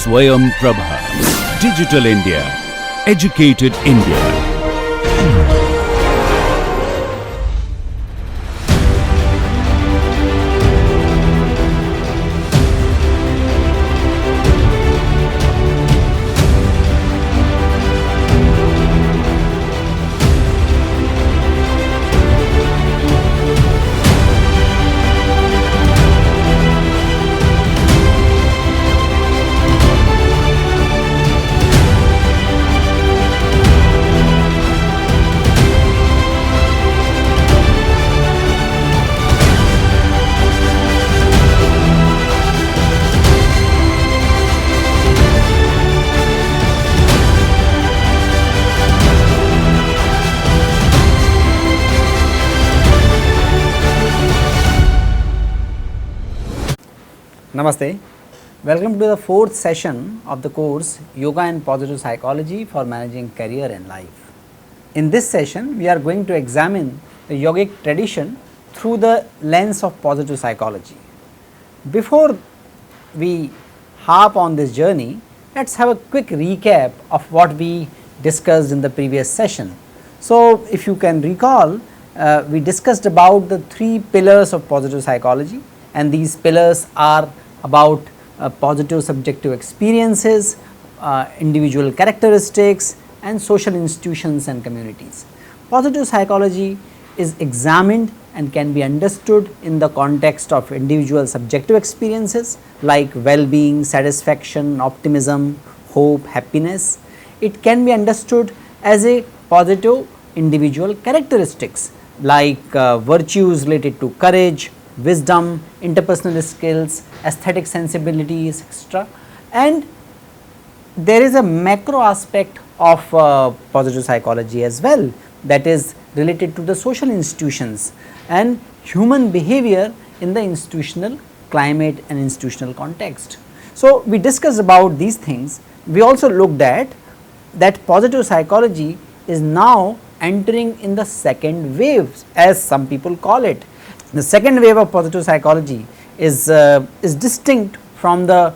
Swayam Prabha. Digital India. Educated India. Namaste. Welcome to the fourth session of the course Yoga and Positive Psychology for Managing Career and Life. In this session, we are going to examine the yogic tradition through the lens of positive psychology. Before we harp on this journey, let us have a quick recap of what we discussed in the previous session. So, if you can recall, we discussed about the three pillars of positive psychology, and these pillars are about positive subjective experiences, individual characteristics, and social institutions and communities. Positive psychology is examined and can be understood in the context of individual subjective experiences like well-being, satisfaction, optimism, hope, happiness. It can be understood as a positive individual characteristics like virtues related to courage, wisdom, interpersonal skills, aesthetic sensibilities, etc. And there is a macro aspect of positive psychology as well, that is related to the social institutions and human behavior in the institutional climate and institutional context. So, we discussed about these things. We also looked at that positive psychology is now entering in the second wave, as some people call it. The second wave of positive psychology is distinct from the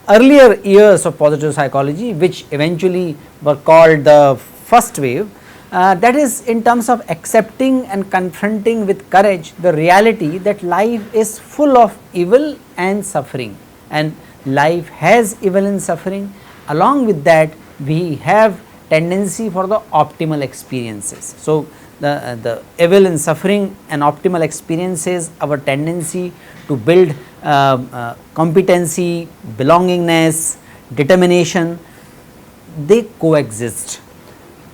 earlier years of positive psychology, which eventually were called the first wave. That is in terms of accepting and confronting with courage the reality that life is full of evil and suffering, and life has evil and suffering. Along with that, we have tendency for the optimal experiences. So, the evil and suffering and optimal experiences, our tendency to build competency, belongingness, determination, they coexist.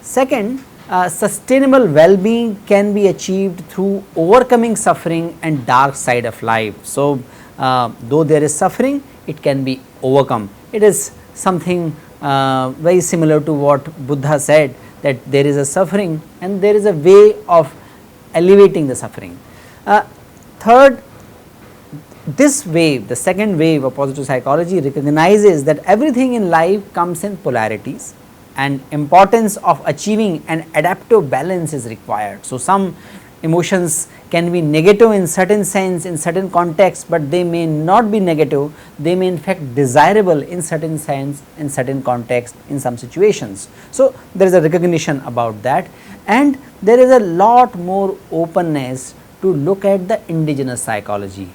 Second, sustainable well-being can be achieved through overcoming suffering and dark side of life. So, though there is suffering, it can be overcome. It is something very similar to what Buddha said, that there is a suffering and there is a way of alleviating the suffering. Third, this wave, the second wave of positive psychology, recognizes that everything in life comes in polarities and importance of achieving an adaptive balance is required. So, some emotions can be negative in certain sense, in certain context, but they may not be negative, they may in fact desirable in certain sense, in certain context, in some situations. So, there is a recognition about that, and there is a lot more openness to look at the indigenous psychology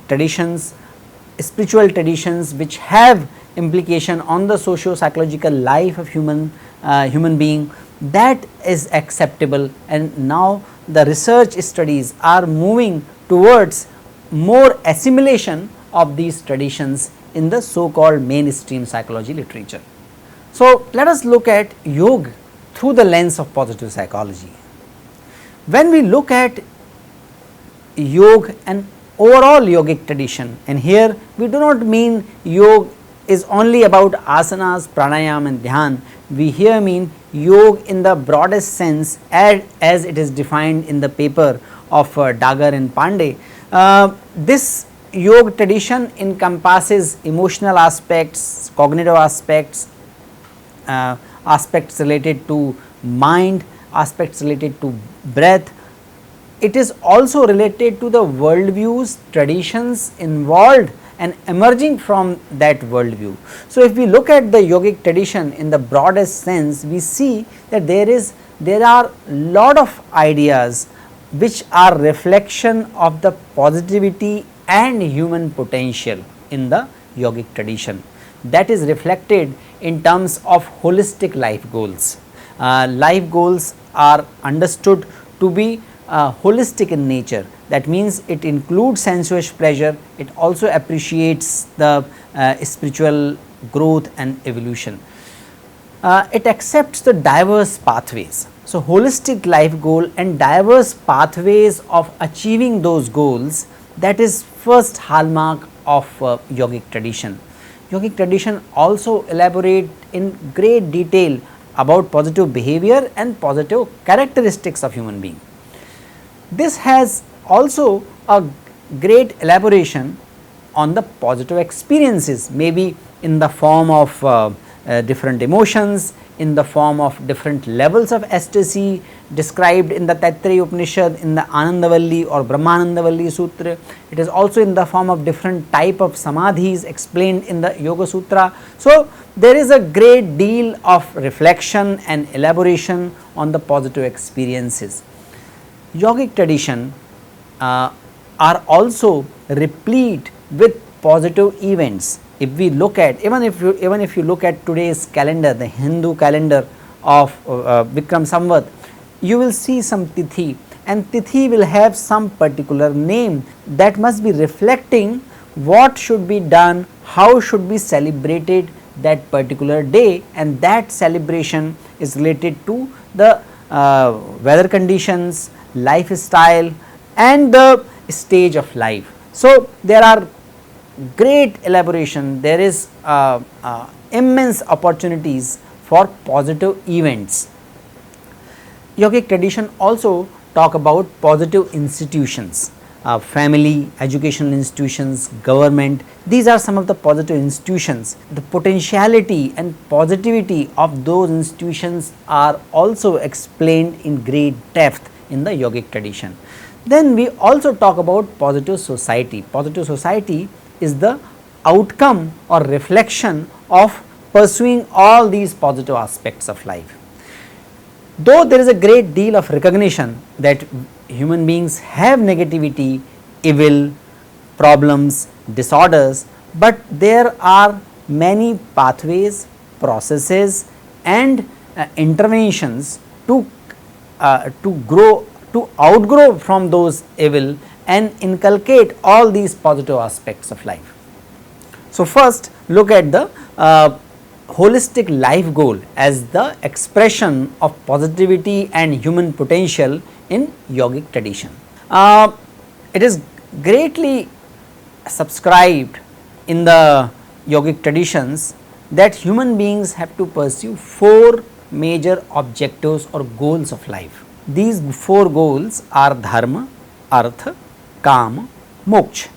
traditions, spiritual traditions which have implication on the socio-psychological life of human being, that is acceptable, and now the research studies are moving towards more assimilation of these traditions in the so called mainstream psychology literature. So, let us look at yoga through the lens of positive psychology. When we look at yoga and overall yogic tradition, and here we do not mean yoga is only about asanas, pranayam and dhyan, we here mean yoga in the broadest sense as it is defined in the paper of Dagar and Pandey. This yoga tradition encompasses emotional aspects, cognitive aspects, aspects related to mind, aspects related to breath. It is also related to the worldviews, traditions involved and emerging from that worldview. So, if we look at the yogic tradition in the broadest sense, we see that there are lot of ideas which are reflection of the positivity and human potential in the yogic tradition, that is reflected in terms of holistic life goals. Life goals are understood to be holistic in nature. That means it includes sensuous pleasure, it also appreciates the spiritual growth and evolution. It accepts the diverse pathways. So, holistic life goal and diverse pathways of achieving those goals, that is first hallmark of yogic tradition. Yogic tradition also elaborate in great detail about positive behavior and positive characteristics of human being. This has also a great elaboration on the positive experiences, maybe in the form of different emotions, in the form of different levels of ecstasy described in the Taittiriya Upanishad, in the Anandavalli or Brahmanandavalli Sutra. It is also in the form of different type of samadhis explained in the Yoga Sutra. So, there is a great deal of reflection and elaboration on the positive experiences. Yogic tradition are also replete with positive events. If we look at, even if you look at today's calendar, the Hindu calendar of Vikram Samvat, you will see some tithi, and tithi will have some particular name that must be reflecting what should be done, how should be celebrated that particular day, and that celebration is related to the weather conditions, lifestyle and the stage of life. So, there are great elaboration, there is immense opportunities for positive events. Yogic tradition also talk about positive institutions, family, educational institutions, government. These are some of the positive institutions. The potentiality and positivity of those institutions are also explained in great depth in the yogic tradition. Then we also talk about positive society. Positive society is the outcome or reflection of pursuing all these positive aspects of life. Though there is a great deal of recognition that human beings have negativity, evil, problems, disorders, but there are many pathways, processes and interventions to outgrow from those evil and inculcate all these positive aspects of life. So, first look at the holistic life goal as the expression of positivity and human potential in yogic tradition. It is greatly subscribed in the yogic traditions that human beings have to pursue 4 major objectives or goals of life. These 4 goals are dharma, artha, kama, moksha.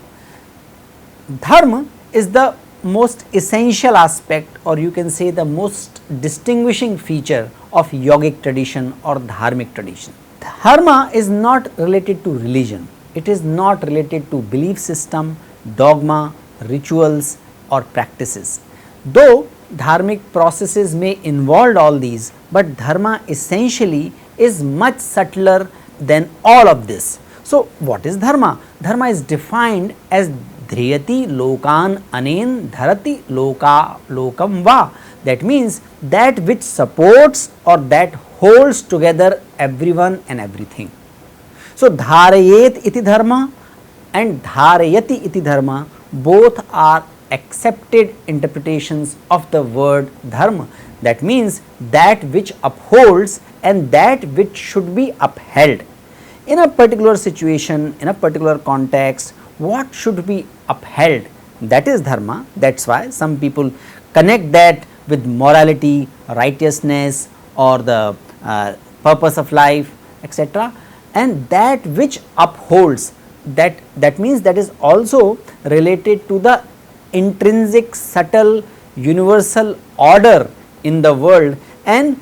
Dharma is the most essential aspect, or you can say the most distinguishing feature of yogic tradition or dharmic tradition. Dharma is not related to religion, it is not related to belief system, dogma, rituals or practices. Though dharmic processes may involve all these, but dharma essentially is much subtler than all of this. So, what is dharma? Dharma is defined as dhriyati lokan anen dharati lokam va. That means that which supports or that holds together everyone and everything. So, dharayet iti dharma and dharayati iti dharma both are accepted interpretations of the word dharma. That means that which upholds and that which should be upheld. In a particular situation, in a particular context, what should be upheld, that is dharma. That is why some people connect that with morality, righteousness or the purpose of life, etc. And that which upholds, that means that is also related to the intrinsic subtle universal order in the world and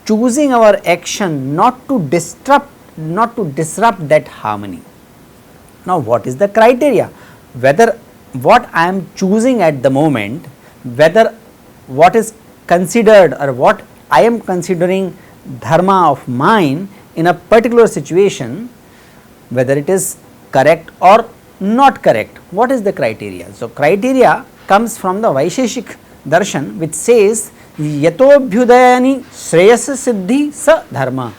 choosing our action not to disrupt that harmony. Now, what is the criteria? Whether what I am choosing at the moment, whether what is considered or what I am considering dharma of mine in a particular situation, whether it is correct or not correct, what is the criteria? So, criteria comes from the Vaisheshik darshan, which says yatobhyudayani shreyas siddhi sa dharma,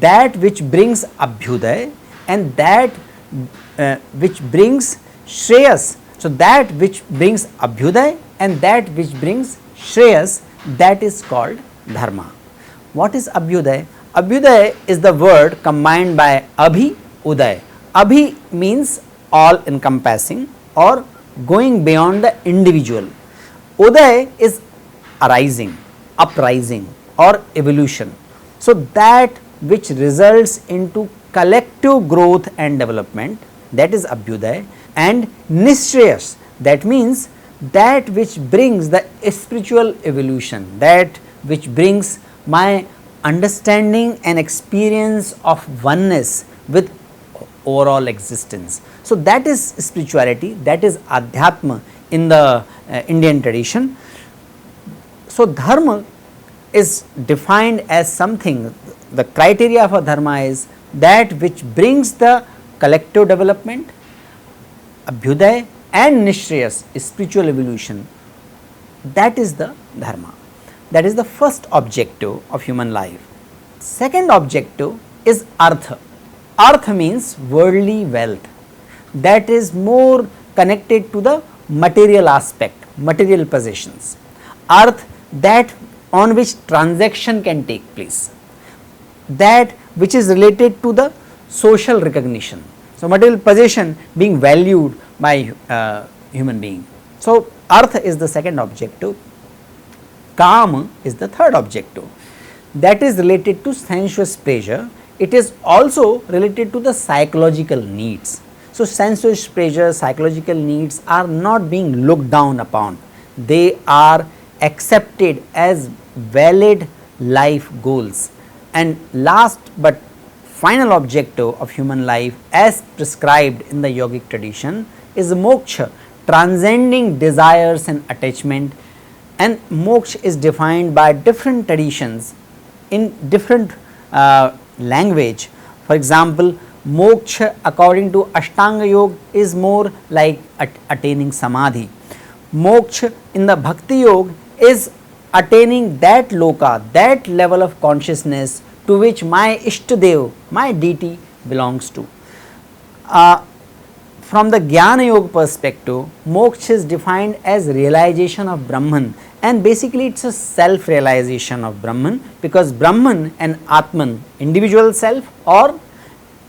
that which brings abhyuday and that which brings shreyas. So, that which brings abhyuday and that which brings shreyas, that is called dharma. What is abhyuday? Abhyuday is the word combined by abhi, uday. Abhi means all encompassing or going beyond the individual. Uday is arising, uprising or evolution. So, that which results into collective growth and development, that is abhyuday. And nishreyas, that means that which brings the spiritual evolution, that which brings my understanding and experience of oneness with overall existence. So, that is spirituality, that is adhyatma in the Indian tradition. So, dharma is defined as something, the criteria for dharma is that which brings the collective development, abhyuday and nishreyas, spiritual evolution, that is the dharma. That is the first objective of human life. Second objective is artha. Artha means worldly wealth, that is more connected to the material aspect, material possessions. Arth, that on which transaction can take place, that which is related to the social recognition. So, material possession being valued by human being. So, artha is the second objective. Kama is the third objective, that is related to sensuous pleasure. It is also related to the psychological needs. So, sensuous pleasure, psychological needs are not being looked down upon, they are accepted as valid life goals. And last but final objective of human life as prescribed in the yogic tradition is moksha, transcending desires and attachment. And moksha is defined by different traditions in different language. For example, moksha according to Ashtanga Yoga is more like attaining samadhi. Moksha in the Bhakti Yoga is attaining that loka, that level of consciousness to which my Ishtadev, my deity belongs to. From the Jnana Yoga perspective, moksha is defined as realization of Brahman, and basically it is a self realization of Brahman, because Brahman and Atman, individual self or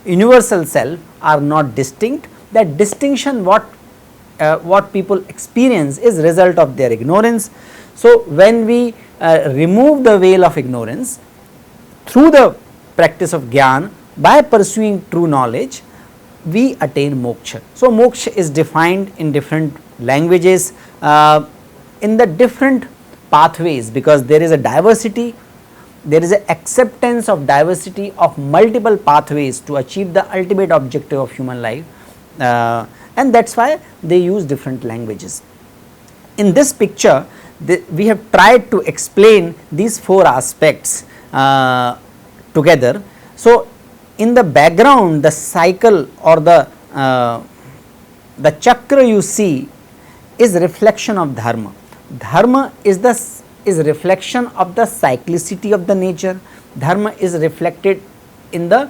universal self, are not distinct. That distinction what people experience is result of their ignorance. So, when we remove the veil of ignorance through the practice of Jnana by pursuing true knowledge, we attain moksha. So, moksha is defined in different languages in the different pathways, because there is a diversity, there is an acceptance of diversity of multiple pathways to achieve the ultimate objective of human life, and that is why they use different languages. In this picture, we have tried to explain these four aspects together. So, in the background, the cycle or the chakra you see is reflection of dharma. Dharma is reflection of the cyclicity of the nature. Dharma is reflected in the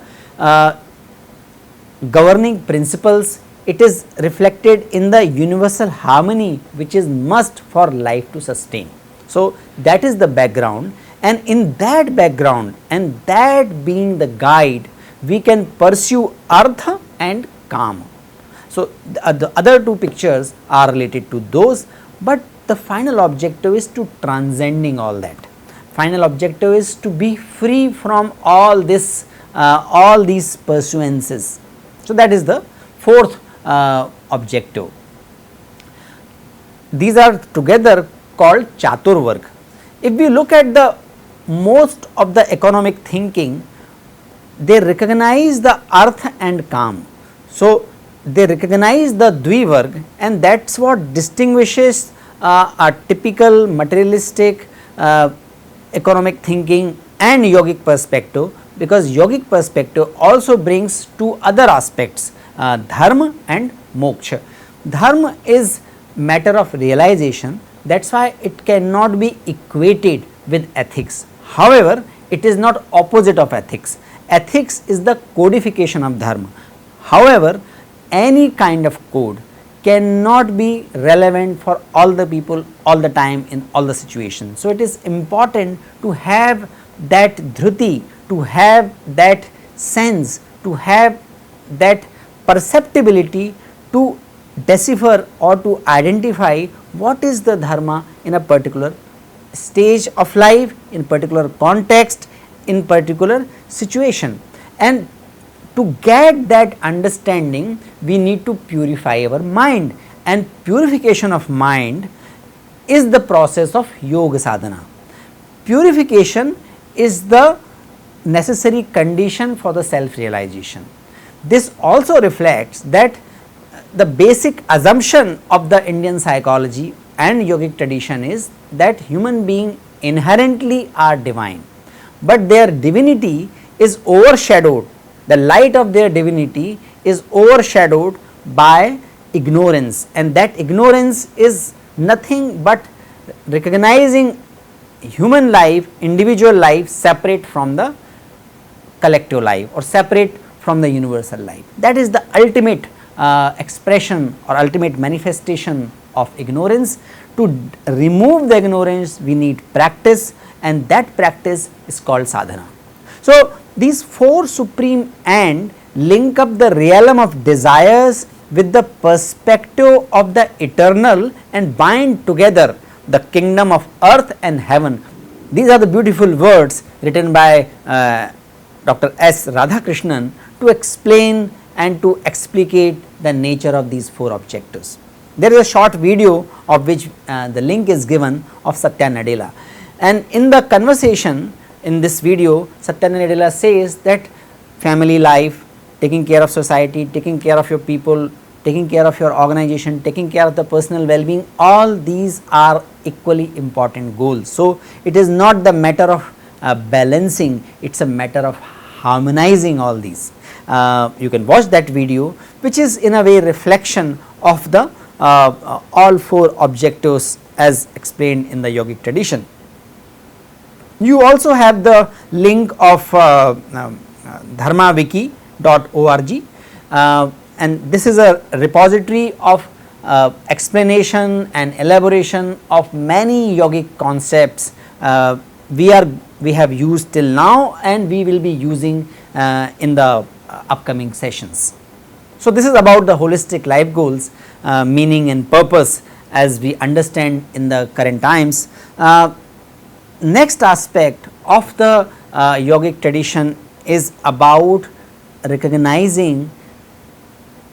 governing principles. It is reflected in the universal harmony which is must for life to sustain. So, that is the background, and in that background and that being the guide, we can pursue artha and kama. So, the other two pictures are related to those, but the final objective is to transcending all that. Final objective is to be free from all this, all these pursuances. So, that is the fourth objective. These are together called Chaturvarg. If we look at the most of the economic thinking, they recognize the artha and kam. So, they recognize the Dvivarg, and that is what distinguishes a typical materialistic economic thinking and yogic perspective, because yogic perspective also brings two other aspects, dharma and moksha. Dharma is matter of realization, that is why it cannot be equated with ethics. However, it is not opposite of ethics. Ethics is the codification of dharma. However, any kind of code cannot be relevant for all the people all the time in all the situations. So, it is important to have that dhruti, to have that sense, to have that perceptibility to decipher or to identify what is the dharma in a particular stage of life, in particular context, in particular situation. And to get that understanding, we need to purify our mind, and purification of mind is the process of yoga sadhana. Purification is the necessary condition for the self realization. This also reflects that the basic assumption of the Indian psychology and yogic tradition is that human beings inherently are divine, but their divinity is overshadowed, the light of their divinity is overshadowed by ignorance, and that ignorance is nothing but recognizing human life, individual life separate from the collective life or separate from the universal life. That is the ultimate expression or ultimate manifestation of ignorance. To remove the ignorance, we need practice, and that practice is called sadhana. So, these four supreme ends link up the realm of desires with the perspective of the eternal and bind together the kingdom of earth and heaven. These are the beautiful words written by Dr. S. Radhakrishnan to explain and to explicate the nature of these four objectives. There is a short video of which the link is given of Satya Nadella, and in the conversation in this video, Satya Nadella says that family life, taking care of society, taking care of your people, taking care of your organization, taking care of the personal well-being, all these are equally important goals. So, it is not the matter of balancing, it is a matter of harmonizing all these. You can watch that video, which is in a way reflection of the all four objectives as explained in the yogic tradition. You also have the link of dharmawiki.org, and this is a repository of explanation and elaboration of many yogic concepts we have used till now, and we will be using in the upcoming sessions. So, this is about the holistic life goals, meaning and purpose as we understand in the current times. Next aspect of the yogic tradition is about recognizing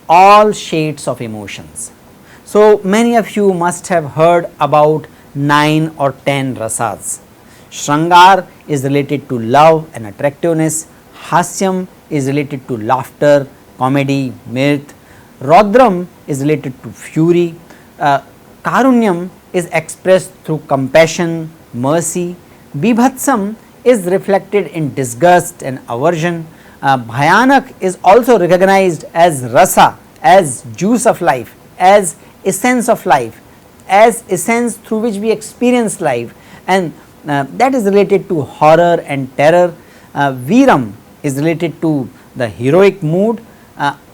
all shades of emotions. So, many of you must have heard about 9 or 10 rasas. Shrangar is related to love and attractiveness, Hasyam is related to laughter, comedy, mirth, Raudram is related to fury, Karunyam is expressed through compassion, mercy, Bibhatsam is reflected in disgust and aversion, Bhayanak is also recognized as rasa, as juice of life, as essence of life, as essence through which we experience life, and that is related to horror and terror. Viram is related to the heroic mood,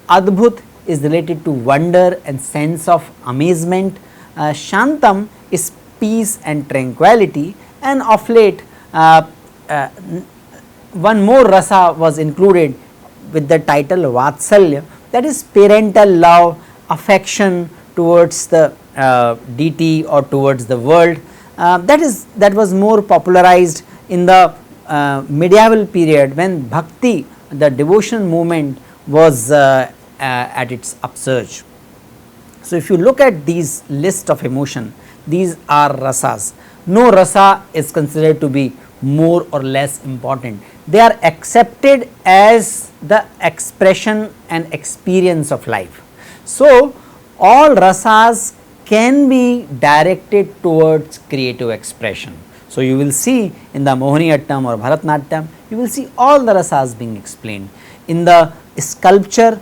Adbhut is related to wonder and sense of amazement, Shantam is peace and tranquility, and of late one more rasa was included with the title Vatsalya, that is parental love, affection towards the deity or towards the world. That was more popularized in the medieval period when bhakti, the devotion movement, was at its upsurge. So, if you look at these list of emotion, these are rasas. No rasa is considered to be more or less important. They are accepted as the expression and experience of life. So, all rasas can be directed towards creative expression. So, you will see in the Mohiniyattam or Bharatnatyam, you will see all the rasas being explained. In the sculpture,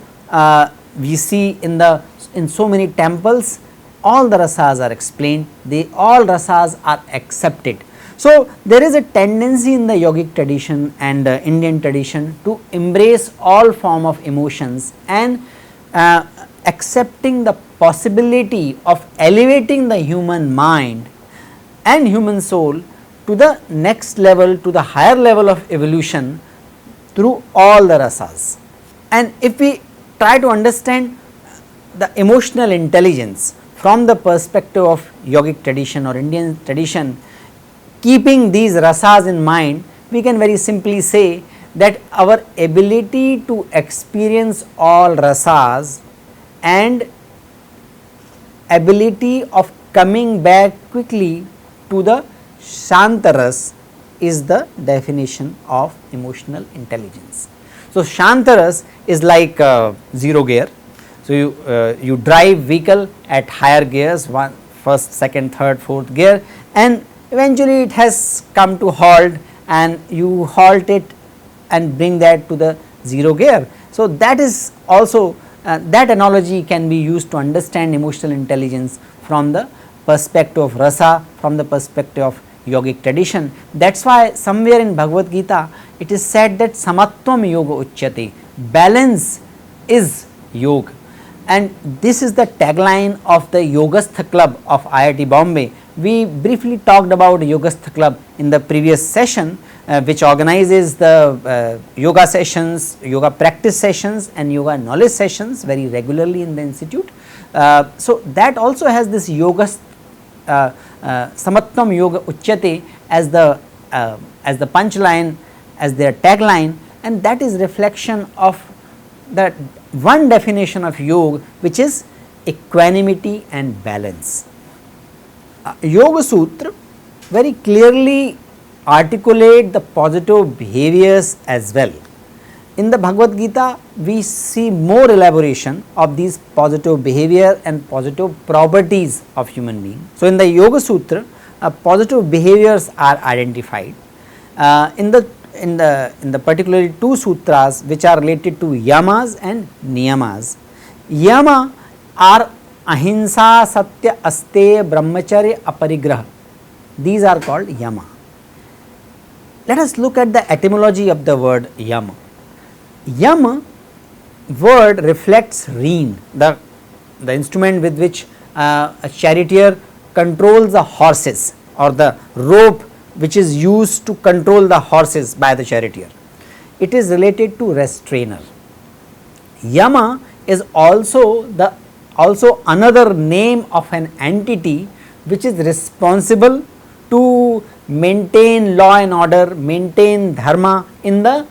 we see in so many temples, all the rasas are explained, all rasas are accepted. So, there is a tendency in the yogic tradition and Indian tradition to embrace all form of emotions and accepting the possibility of elevating the human mind and human soul to the next level, to the higher level of evolution through all the rasas. And if we try to understand the emotional intelligence from the perspective of yogic tradition or Indian tradition, keeping these rasas in mind, we can very simply say that our ability to experience all rasas and ability of coming back quickly to the Shantaras is the definition of emotional intelligence. So, Shantaras is like zero gear. So, you drive vehicle at higher gears, first, second, third, fourth gear, and eventually it has come to halt and you halt it and bring that to the zero gear. So, that is also that analogy can be used to understand emotional intelligence from the perspective of rasa, from the perspective of yogic tradition. That is why somewhere in Bhagavad Gita it is said that samatvam yoga uchyate, balance is yoga, and this is the tagline of the Yogastha Club of IIT Bombay. We briefly talked about Yogastha Club in the previous session, which organizes the yoga sessions, yoga practice sessions and yoga knowledge sessions very regularly in the institute. So, that also has this yoga samatvam yoga uchyate as the punchline, as their tagline, and that is reflection of the one definition of yoga, which is equanimity and balance. Yoga Sutra very clearly articulate the positive behaviors as well. In the Bhagavad Gita, we see more elaboration of these positive behavior and positive properties of human being. So, in the Yoga Sutra, positive behaviors are identified. In the particularly two sutras which are related to yamas and niyamas. Yama are ahimsa, satya, asteya, brahmacharya, aparigraha. These are called yama. Let us look at the etymology of the word yama. Yama word reflects rein, the instrument with which a charioteer controls the horses, or the rope which is used to control the horses by the charioteer. It is related to restrainer. Yama is also another name of an entity which is responsible to maintain law and order, maintain dharma in the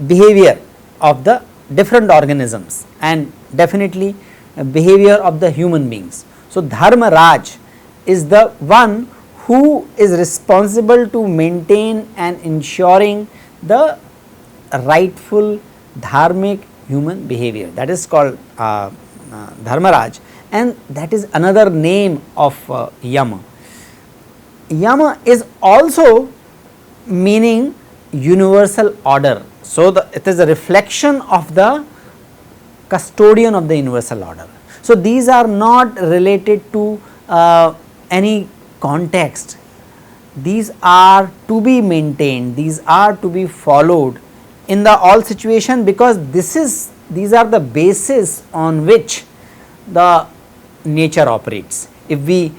behavior of the different organisms and definitely behavior of the human beings. So, Dharma Raj is the one who is responsible to maintain and ensuring the rightful dharmic human behavior, that is called Dharmaraj, and that is another name of Yama. Yama is also meaning universal order. So, it is a reflection of the custodian of the universal order. So, these are not related to any context, these are to be maintained, these are to be followed in the all situation, because these are the basis on which the nature operates. If we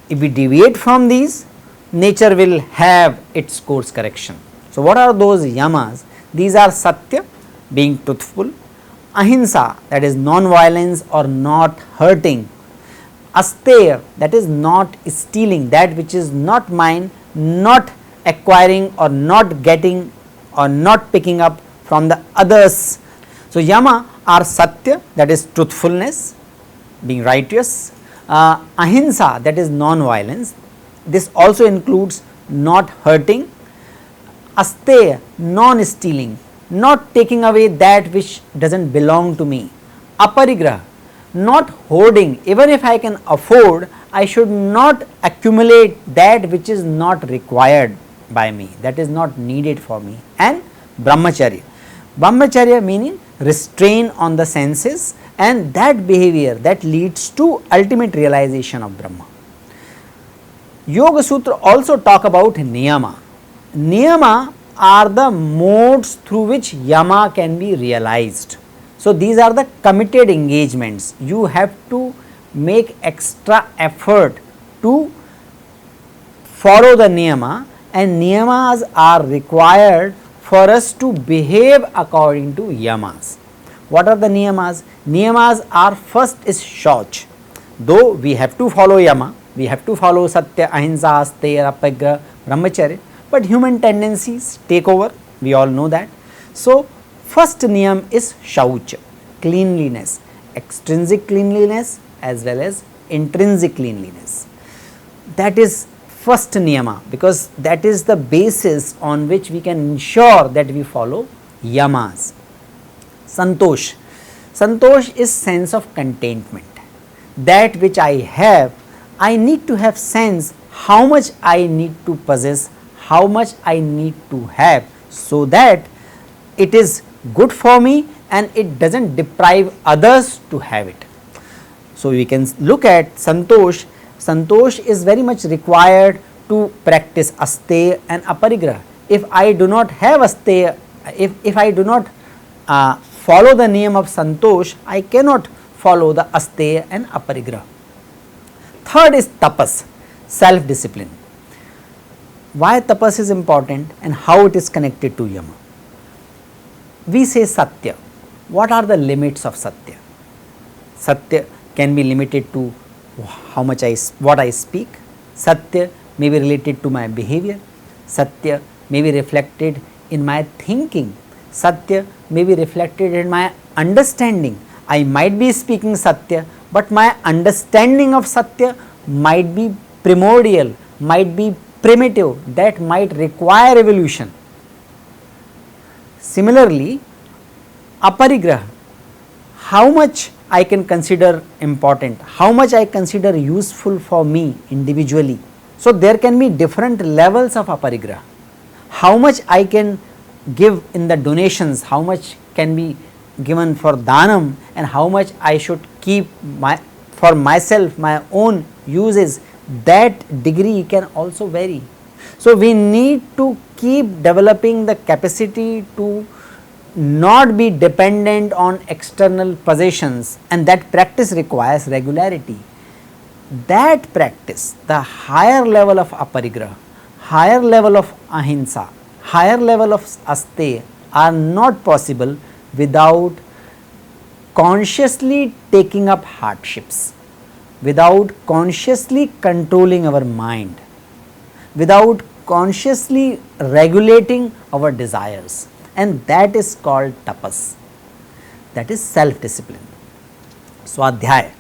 deviate from these, nature will have its course correction. So, what are those yamas? These are satya, being truthful, ahimsa, that is non-violence or not hurting, asteya, that is not stealing, that which is not mine, not acquiring or not getting or not picking up from the others. So, yama are satya, that is truthfulness, being righteous, ahimsa, that is non-violence, this also includes not hurting, asteya, non-stealing, not taking away that which does not belong to me, Aparigraha, not hoarding. Even if I can afford, I should not accumulate that which is not required by me, that is not needed for me. And Brahmacharya. Brahmacharya meaning restrain on the senses, and that behavior that leads to ultimate realization of Brahma. Yoga Sutra also talk about Niyama. Niyama are the modes through which Yama can be realized. So, these are the committed engagements. You have to make extra effort to follow the Niyama, and Niyamas are required for us to behave according to Yamas. What are the Niyamas? Niyamas are, first is Shauch. Though we have to follow Yama, we have to follow Satya, Ahimsa, Asteya, Apagra, Brahmacharya, but human tendencies take over, we all know that. So, first niyam is Shauch, cleanliness, extrinsic cleanliness as well as intrinsic cleanliness. That is first niyama, because that is the basis on which we can ensure that we follow yamas. Santosh. Santosh is sense of contentment. That which I have, I need to have sense how much I need to possess, how much I need to have, so that it is good for me and it does not deprive others to have it. So, we can look at Santosh. Santosh is very much required to practice Asteya and Aparigraha. If I do not have Asteya, if I do not follow the name of Santosh, I cannot follow the Asteya and Aparigraha. Third is Tapas, self-discipline. Why tapas is important and how it is connected to Yama? We say Satya. What are the limits of Satya? Satya can be limited to how much what I speak. Satya may be related to my behavior. Satya may be reflected in my thinking. Satya may be reflected in my understanding. I might be speaking Satya, but my understanding of Satya might be primordial, might be primitive, that might require evolution. Similarly, Aparigraha, how much I can consider important, how much I consider useful for me individually. So, there can be different levels of Aparigraha. How much I can give in the donations, how much can be given for Dhanam, and how much I should keep for myself, my own uses, that degree can also vary. So, we need to keep developing the capacity to not be dependent on external possessions, and that practice requires regularity. That practice, the higher level of Aparigraha, higher level of Ahimsa, higher level of Asteya are not possible without consciously taking up hardships, without consciously controlling our mind, without consciously regulating our desires, and that is called tapas, that is self-discipline. Swadhyaya,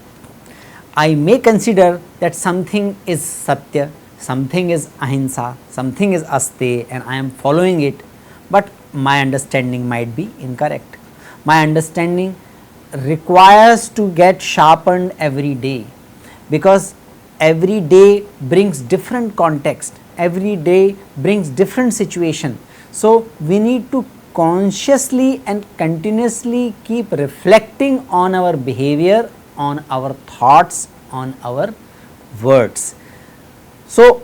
I may consider that something is Satya, something is Ahimsa, something is Asteya, and I am following it, but my understanding might be incorrect. My understanding requires to get sharpened every day, because every day brings different context, every day brings different situation. So, we need to consciously and continuously keep reflecting on our behavior, on our thoughts, on our words. So,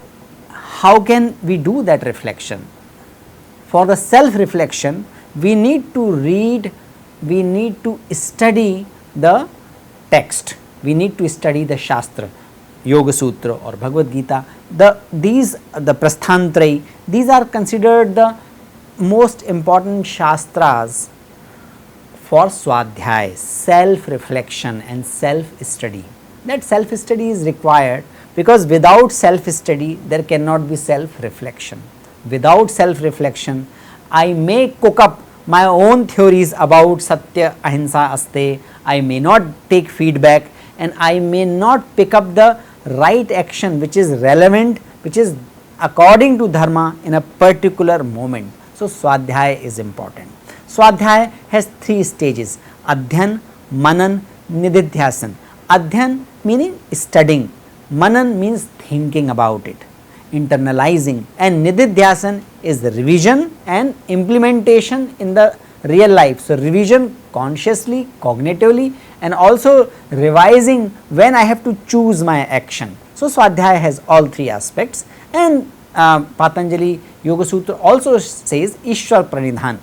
how can we do that reflection? For the self reflection, we need to read, we need to study the text, we need to study the Shastra, Yoga Sutra or Bhagavad Gita. The Prasthantraya, these are considered the most important Shastras for Swadhyaya, self reflection and self study. That self study is required, because without self study there cannot be self reflection. Without self reflection, I may cook up my own theories about Satya, Ahimsa, Asteya. I may not take feedback, and I may not pick up the right action which is relevant, which is according to dharma in a particular moment. So, Swadhyaya is important. Swadhyaya has three stages: Adhyan, Manan, Nididhyasan. Adhyan meaning studying, Manan means thinking about it, internalizing, and Nididhyasan is the revision and implementation in the real life. So, revision consciously, cognitively, and also revising when I have to choose my action. So, Swadhyaya has all three aspects, and Patanjali Yoga Sutra also says Ishwar Pranidhan.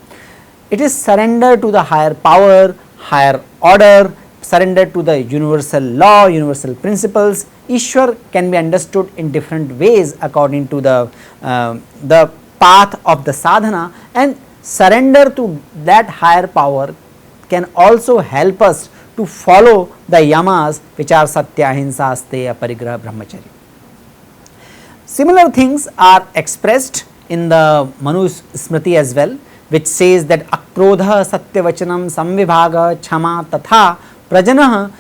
It is surrender to the higher power, higher order, surrender to the universal law, universal principles. Ishwar can be understood in different ways according to the path of the sadhana, and surrender to that higher power can also help us to follow the yamas, which are Satya, Ahimsa, Asteya, Parigraha, Brahmacharya. Similar things are expressed in the Manu Smriti as well, which says that Akrodha Satyavachanam Samvibhaga Chama Tatha Prajanah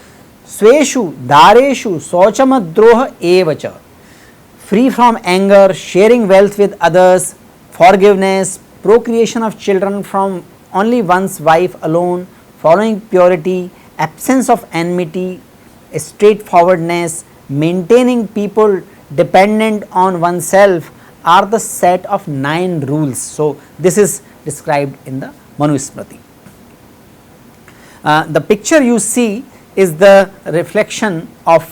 Sweshu Dareshu Sochamadroha Evacha. Free from anger, sharing wealth with others, forgiveness, procreation of children from only one's wife alone, following purity, absence of enmity, straightforwardness, maintaining people dependent on oneself are the set of 9 rules. So, this is described in the Manu Smriti. The picture you see is the reflection of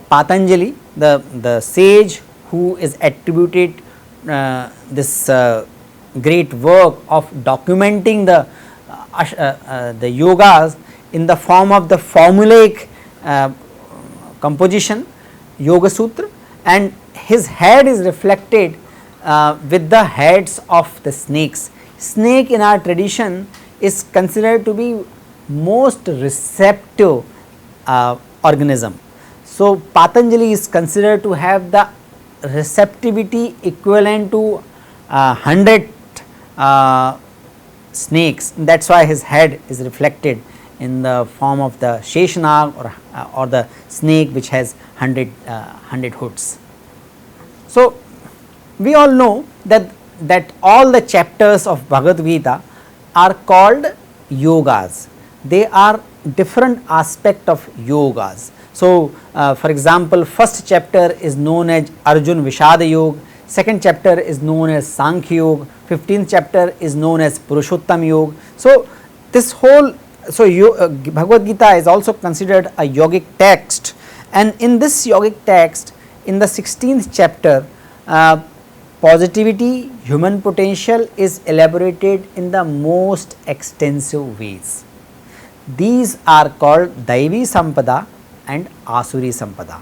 Patanjali, the sage who is attributed this great work of documenting the yogas in the form of the formulaic composition Yoga Sutra, and his head is reflected with the heads of the snakes. Snake in our tradition is considered to be most receptive organism. So, Patanjali is considered to have the receptivity equivalent to 100 snakes. That is why his head is reflected in the form of the Sheshanag or the snake which has 100 hoods. So, we all know that all the chapters of Bhagavad Gita are called yogas. They are different aspect of yogas. So, for example, first chapter is known as Arjun Vishada Yoga, second chapter is known as Sankhya Yoga, 15th chapter is known as Purushottam Yoga. So, this whole Bhagavad Gita is also considered a yogic text, and in this yogic text, in the 16th chapter, positivity, human potential is elaborated in the most extensive ways. These are called Daivi Sampada and Asuri Sampada.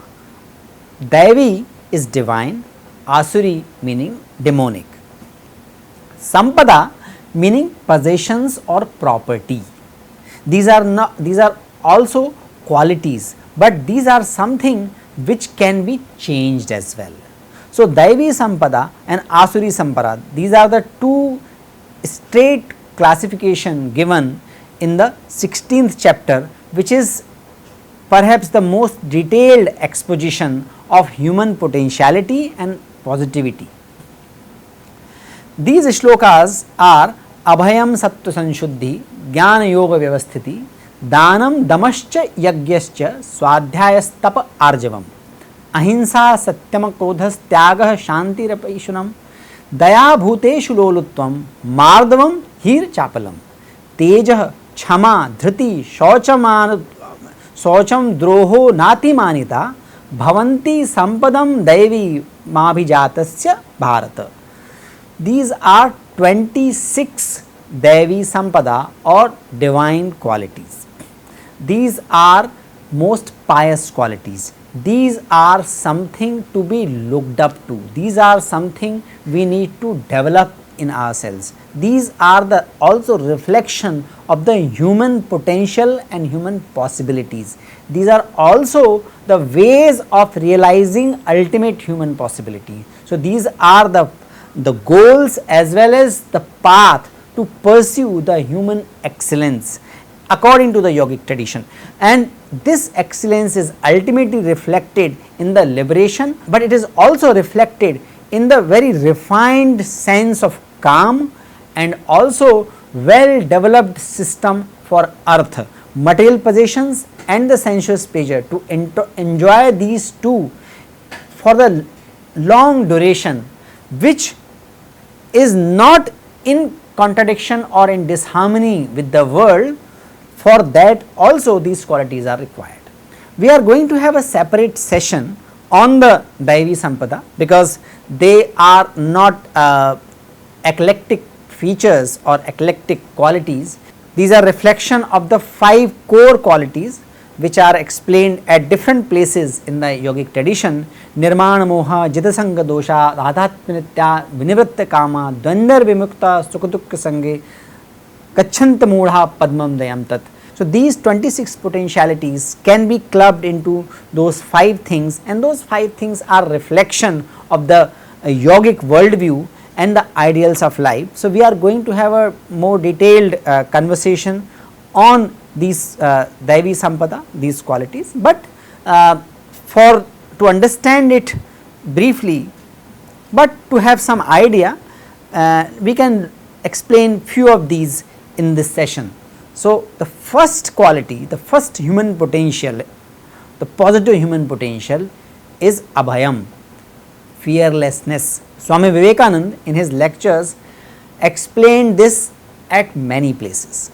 Daivi is divine, Asuri meaning demonic, Sampada meaning possessions or property. These are also qualities, but these are something which can be changed as well. So, Daivi Sampada and Asuri Sampada, these are the two straight classification given in the 16th chapter, which is perhaps the most detailed exposition of human potentiality and positivity. These shlokas are Abhayam Sattva Sanshuddhi, Jnana Yoga Vyavasthiti, Danam Damascha Yagyascha, Swadhyayas Tapa Arjavam, Ahimsa Satyam Krodhas Tyagah Shanti Rapaishunam, Daya Bhuteshu Lolutvam, Mardavam Hir Chapalam, Tejah Chama Dhriti Socham Droho Nati Manita, Bhavanti Sampadam Daivi Mabhijatasya Bharata. These are 26 Devi Sampada or divine qualities. These are most pious qualities. These are something to be looked up to. These are something we need to develop in ourselves. These are the also reflection of the human potential and human possibilities. These are also the ways of realizing ultimate human possibility. So, these are the goals as well as the path to pursue the human excellence according to the yogic tradition, and this excellence is ultimately reflected in the liberation, but it is also reflected in the very refined sense of calm and also well developed system for earth. material possessions and the sensuous pleasure, to enjoy these two for the long duration, which is not in contradiction or in disharmony with the world, for that also these qualities are required. We are going to have a separate session on the Daivi Sampada, because they are not eclectic features or eclectic qualities. These are reflection of the 5 core qualities which are explained at different places in the yogic tradition. Nirmana moha, jitasanga dosha, radhatmanitya, vinivritta kama, dvandar vimukta, sukadukka sange, kachanta moodha padmam dayam tat. So, these 26 potentialities can be clubbed into those 5 things, and those 5 things are reflection of the yogic worldview and the ideals of life. So, we are going to have a more detailed conversation on these Daivi Sampada, these qualities, but to understand it briefly, but to have some idea, we can explain few of these in this session. So, the first quality, the first human potential, the positive human potential is abhayam, fearlessness. Swami Vivekananda in his lectures explained this at many places.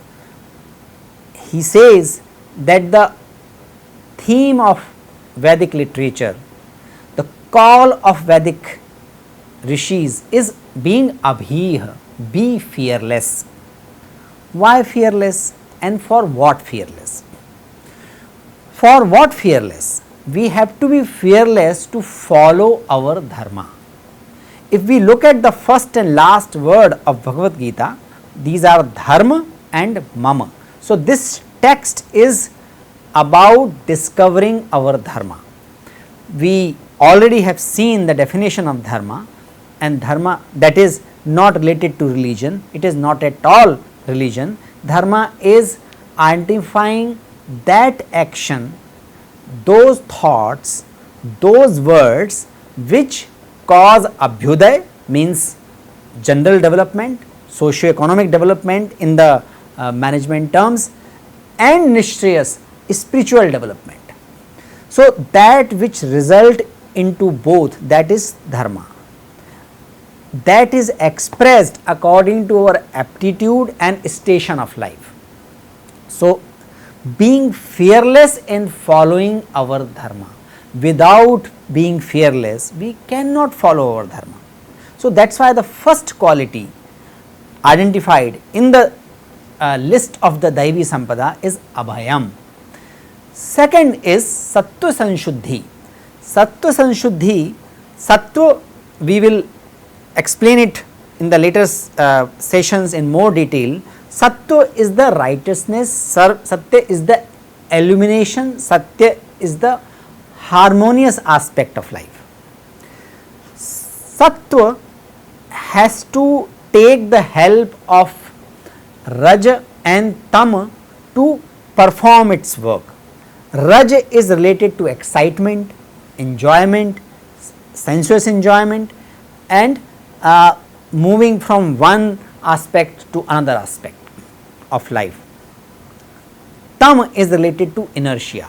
He says that the theme of Vedic literature, the call of Vedic rishis is being abhih, be fearless. Why fearless, and for what fearless? For what fearless? We have to be fearless to follow our dharma. If we look at the first and last word of Bhagavad Gita, these are dharma and mama. So, this text is about discovering our dharma. We already have seen the definition of dharma, and dharma, that is not related to religion, it is not at all religion. Dharma is identifying that action, those thoughts, those words which cause abhyuday, means general development, socio-economic development in the management terms, and nishreyas, spiritual development. So, that which result into both, that is dharma. That is expressed according to our aptitude and station of life. So, being fearless in following our dharma. Without being fearless, we cannot follow our dharma. So, that is why the first quality identified in the list of the Daivi Sampada is abhayam. Second is sattva sanshuddhi. Sattva sanshuddhi, sattva we will explain it in the later sessions in more detail. Sattva is the righteousness, satya is the illumination, satya is the harmonious aspect of life. Sattva has to take the help of Raja and Tama to perform its work. Raja is related to excitement, enjoyment, sensuous enjoyment, and moving from one aspect to another aspect of life. Tam is related to inertia.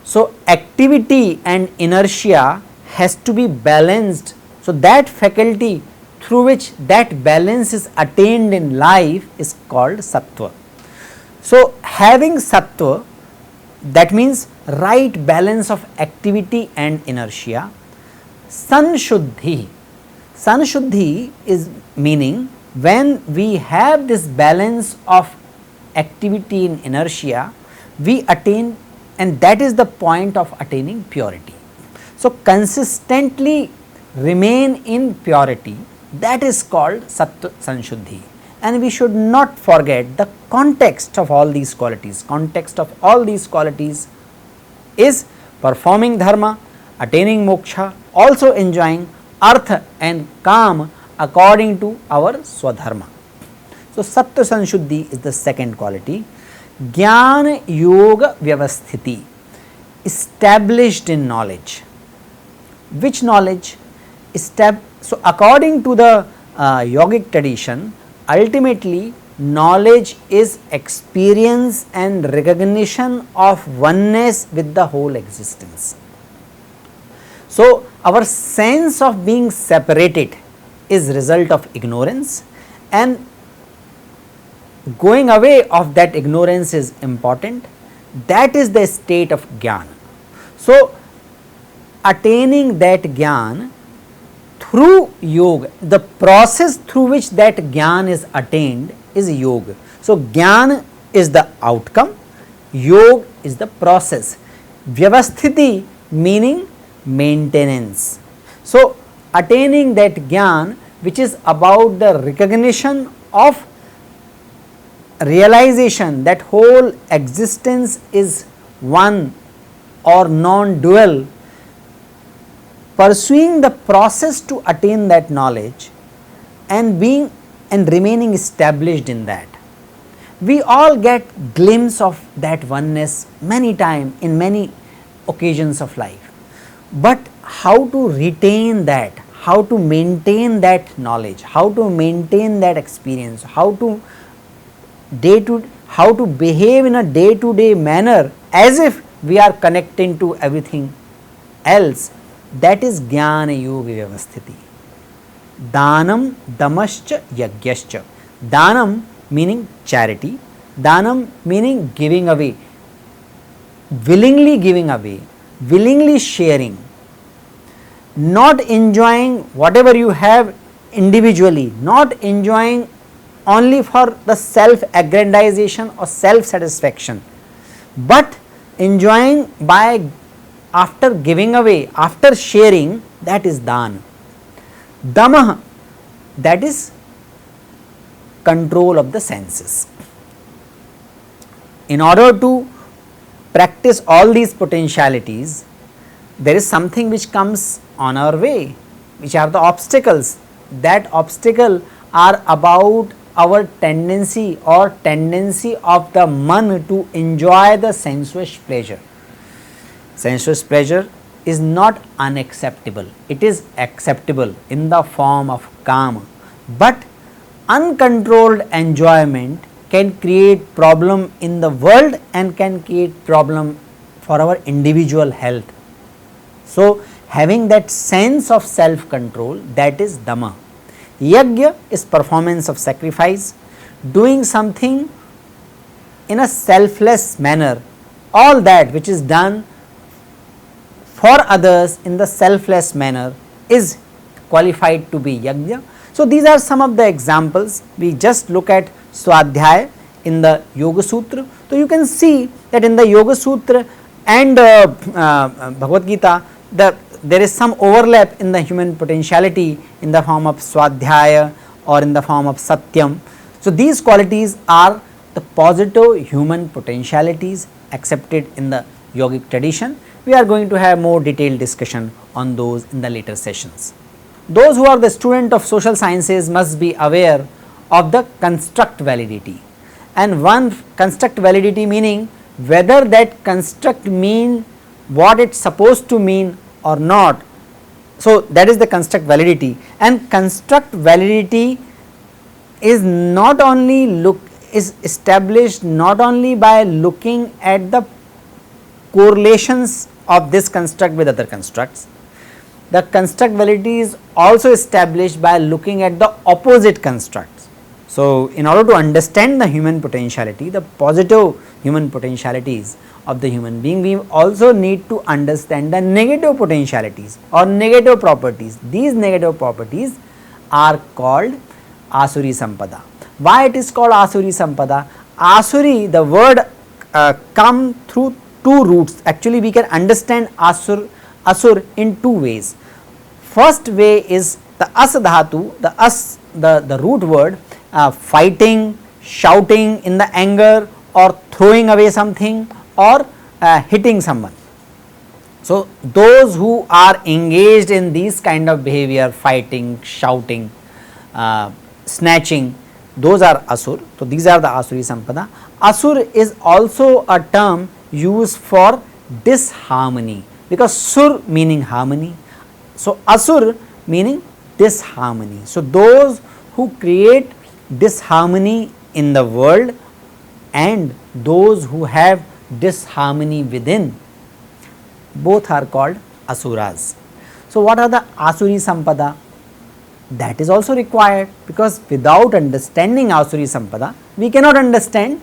So, activity and inertia has to be balanced. So, that faculty through which that balance is attained in life is called sattva. So, having sattva, that means right balance of activity and inertia. Sanshuddhi. Sanshuddhi is meaning when we have this balance of activity and inertia, we attain, and that is the point of attaining purity. So, consistently remain in purity, that is called Sattva Sanshuddhi. And we should not forget the context of all these qualities. Context of all these qualities is performing dharma, attaining moksha, also enjoying artha and kama according to our swadharma. So, Sattva Sanshuddhi is the second quality. Jnana Yoga Vyavasthiti, established in knowledge. Which knowledge? So, according to the yogic tradition, ultimately knowledge is experience and recognition of oneness with the whole existence. So, our sense of being separated is result of ignorance, and going away of that ignorance is important. That is the state of jnana. So, attaining that jnana through yoga, the process through which that jnana is attained is yoga. So, jnana is the outcome, yoga is the process, vyavasthiti meaning maintenance. So, attaining that jnana which is about the recognition of realization that whole existence is one or non-dual, pursuing the process to attain that knowledge and being and remaining established in that. We all get glimpse of that oneness many times in many occasions of life, but how to retain that, how to maintain that knowledge, how to maintain that experience, how to behave in a day to day manner as if we are connecting to everything else, that is jnana yoga vyavasthiti. Danam damascha yagyascha. Danam meaning charity, danam meaning giving away, willingly sharing, not enjoying whatever you have individually, not enjoying only for the self aggrandization or self satisfaction, but enjoying by after giving away, after sharing, that is dana. Damah, that is control of the senses. In order to practice all these potentialities, there is something which comes on our way, which are the obstacles. That obstacle are about our tendency of the man to enjoy the sensuous pleasure. Sensuous pleasure is not unacceptable, it is acceptable in the form of kama, but uncontrolled enjoyment can create problem in the world and can create problem for our individual health. So, having that sense of self control, that is dhamma. Yajna is performance of sacrifice, doing something in a selfless manner, all that which is done for others in the selfless manner is qualified to be yajna. So, these are some of the examples. We just look at Swadhyaya in the Yoga Sutra. So, you can see that in the Yoga Sutra and Bhagavad Gita, there is some overlap in the human potentiality in the form of Swadhyaya or in the form of Satyam. So, these qualities are the positive human potentialities accepted in the yogic tradition. We are going to have more detailed discussion on those in the later sessions. Those who are the student of social sciences must be aware of the construct validity, and one construct validity meaning whether that construct mean what it's supposed to mean or not. So, that is the construct validity, and construct validity is not only is established not only by looking at the correlations of this construct with other constructs. The construct validity is also established by looking at the opposite constructs. So, in order to understand the human potentiality, the positive human potentialities of the human being, we also need to understand the negative potentialities or negative properties. These negative properties are called Asuri Sampada. Why it is called Asuri Sampada? Asuri, the word come through two roots. Actually, we can understand asur in two ways. First way is the as dhatu, the root word, fighting, shouting in the anger, or throwing away something, or hitting someone. So, those who are engaged in these kind of behavior, fighting, shouting, snatching, those are asur. So, these are the Asuri Sampada. Asur is also a term used for disharmony, because sur meaning harmony. So, asur meaning disharmony. So, those who create disharmony in the world and those who have disharmony within, both are called asuras. So, what are the asuri sampada? That is also required, because without understanding asuri sampada, we cannot understand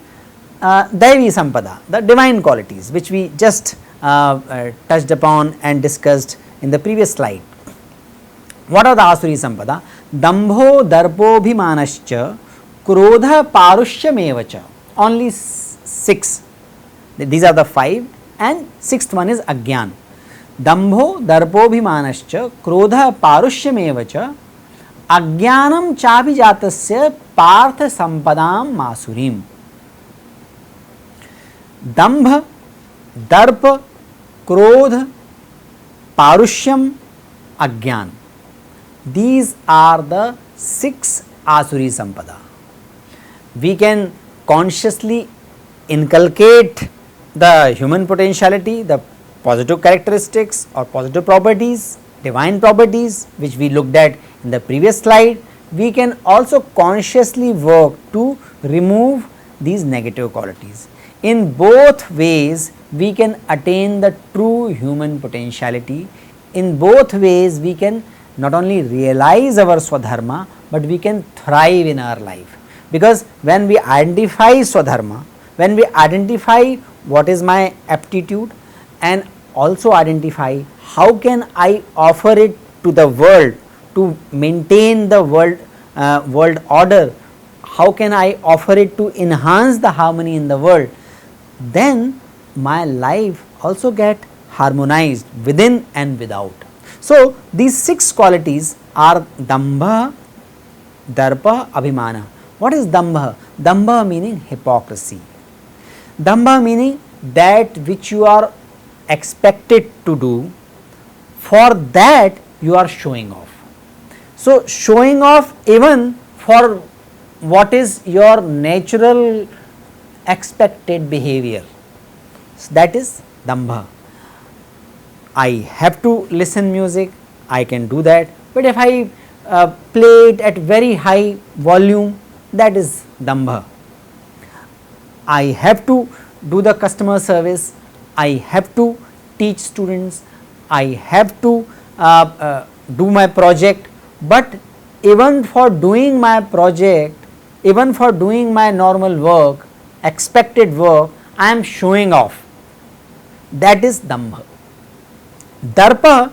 Daivi sampada, the divine qualities, which we just touched upon and discussed in the previous slide. What are the asuri sampada? Dambho darpobhimanascha krodha parushyameva. Only 6. These are the 5, and 6th one is agyan. Dambho darpobhimanascha krodha parushyameva agyanam chabijatasya partha sampadam masurim. Dambha, darpa, krodha, parushyam, agyan. These are the 6 asuri sampada. We can consciously inculcate the human potentiality, the positive characteristics or positive properties, divine properties, which we looked at in the previous slide. We can also consciously work to remove these negative qualities. In both ways, we can attain the true human potentiality. In both ways, we can not only realize our swadharma, but we can thrive in our life. Because when we identify swadharma, when we identify what is my aptitude, and also identify how can I offer it to the world to maintain the world order, how can I offer it to enhance the harmony in the world, then my life also get harmonized within and without. So, these 6 qualities are dambha, darpa, abhimana. What is dambha? Dambha meaning hypocrisy. Dambha meaning that which you are expected to do, for that you are showing off. So, showing off even for what is your natural expected behavior, so that is dambha. I have to listen music, I can do that, but if I play it at very high volume, that is dambha. I have to do the customer service, I have to teach students, I have to do my project, but even for doing my project, even for doing my normal work, expected work, I am showing off. That is dambha. Darpa,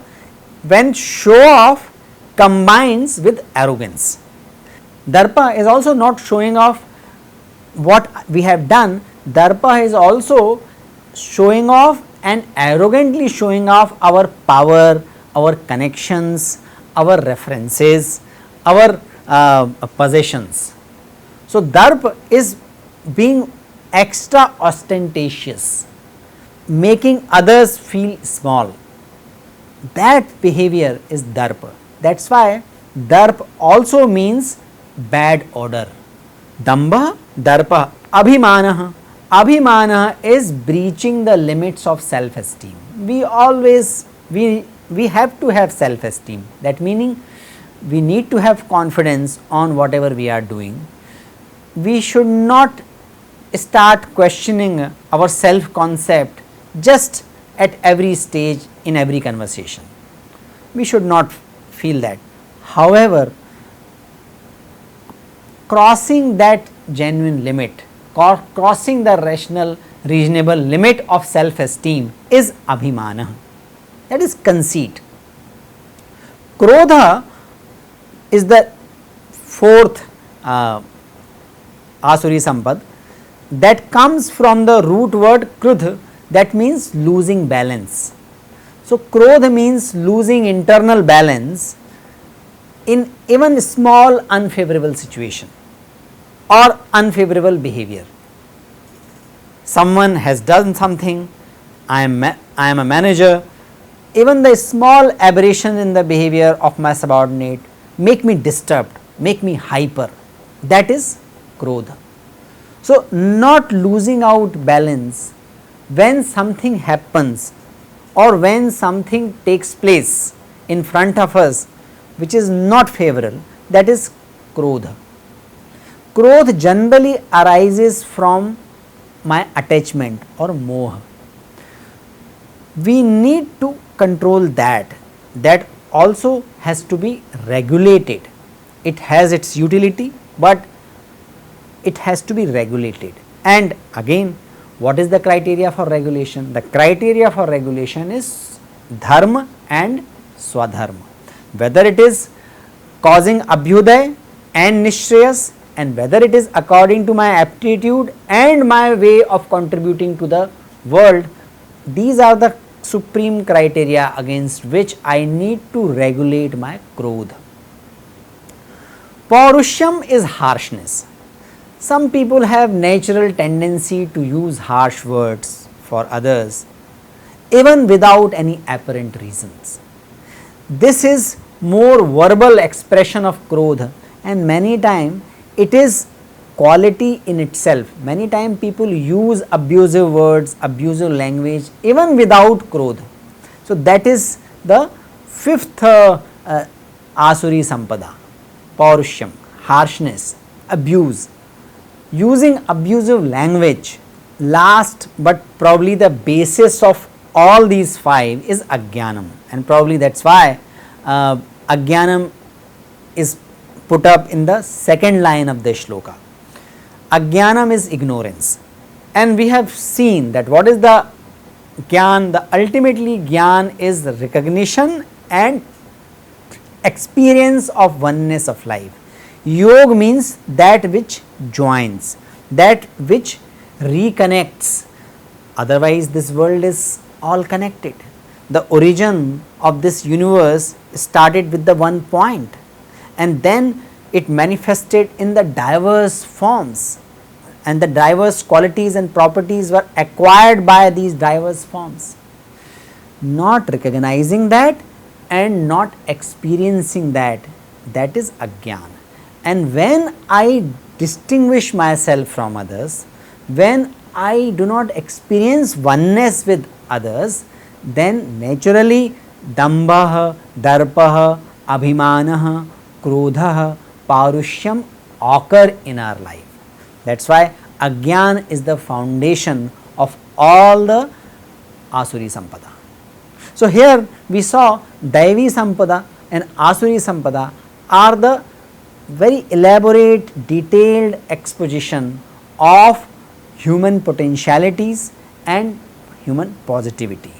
when show off combines with arrogance. Darpa is also not showing off what we have done, darpa is also showing off and arrogantly showing off our power, our connections, our references, our possessions. So, darpa is being extra ostentatious, making others feel small. That behavior is darpa. That is why darpa also means bad order. Dambha, darpa, abhimana. Abhimana is breaching the limits of self-esteem. We always, we have to have self-esteem. That meaning we need to have confidence on whatever we are doing. We should not start questioning our self-concept just at every stage in every conversation. We should not feel that. However, crossing that genuine limit, crossing the rational, reasonable limit of self-esteem is abhimana, that is conceit. Krodha is the 4th asuri sampad, that comes from the root word krudh, that means losing balance. So, krodha means losing internal balance in even small unfavorable situation or unfavorable behavior. Someone has done something, I am a manager, even the small aberration in the behavior of my subordinate make me disturbed, make me hyper, that is krodha. So, not losing out balance when something happens or when something takes place in front of us which is not favorable, that is krodha. Krodh generally arises from my attachment or moha. We need to control that. That also has to be regulated. It has its utility, but it has to be regulated. And again, what is the criteria for regulation? The criteria for regulation is dharma and swadharma. Whether it is causing abhyuday and nishreyas, and whether it is according to my aptitude and my way of contributing to the world, these are the supreme criteria against which I need to regulate my krodha. Paurushyam is harshness. Some people have natural tendency to use harsh words for others even without any apparent reasons. This is more verbal expression of krodha, and many times it is quality in itself. Many times people use abusive words, abusive language even without krodha. So that is the fifth Asuri Sampada, Paurushyam, harshness, abuse, using abusive language. Last but probably the basis of all these five is Ajnanam, and probably that is why Ajnanam is put up in the second line of the shloka. Ajnanam is ignorance, and we have seen that what is the Gyan? The ultimately Gyan is the recognition and experience of oneness of life. Yog means that which joins, that which reconnects. Otherwise this world is all connected. The origin of this universe started with the one point, and then it manifested in the diverse forms, and the diverse qualities and properties were acquired by these diverse forms. Not recognizing that and not experiencing that, that is Ajnana. And when I distinguish myself from others, when I do not experience oneness with others, then naturally dambah, darpah, abhimanah, krodhah, paurushyam occur in our life. That is why Ajnana is the foundation of all the Asuri Sampada. So here we saw Daivi Sampada and Asuri Sampada are the very elaborate, detailed exposition of human potentialities and human positivity.